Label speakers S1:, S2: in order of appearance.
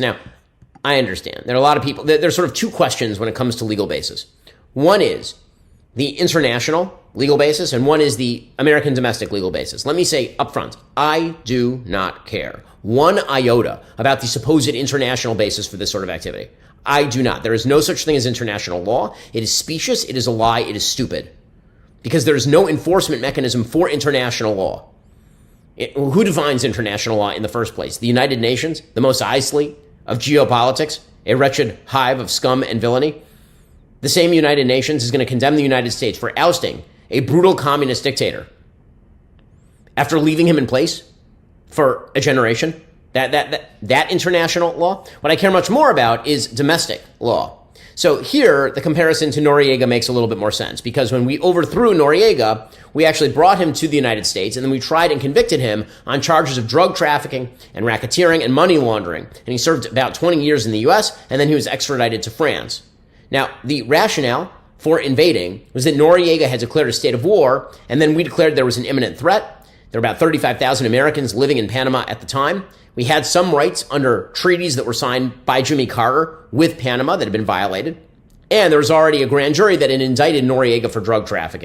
S1: Now, I understand. There are a lot of people, there's sort of two questions when it comes to legal basis. One is the international legal basis, and one is the American domestic legal basis. Let me say up front, I do not care one iota about the supposed international basis for this sort of activity. I do not. There is no such thing as international law. It is specious, it is a lie, it is stupid. Because there is no enforcement mechanism for international law. Who defines international law in the first place? The United Nations, the Mos Eisley of geopolitics, a wretched hive of scum and villainy? The same United Nations is going to condemn the United States for ousting a brutal communist dictator after leaving him in place for a generation. That international law? What I care much more about is domestic law. So here, the comparison to Noriega makes a little bit more sense, because when we overthrew Noriega, we actually brought him to the United States, and then we tried and convicted him on charges of drug trafficking and racketeering and money laundering. And he served about 20 years in the U.S., and then he was extradited to France. Now, the rationale for invading was that Noriega had declared a state of war, and then we declared there was an imminent threat. There were about 35,000 Americans living in Panama at the time. We had some rights under treaties that were signed by Jimmy Carter with Panama that had been violated. And there was already a grand jury that had indicted Noriega for drug trafficking.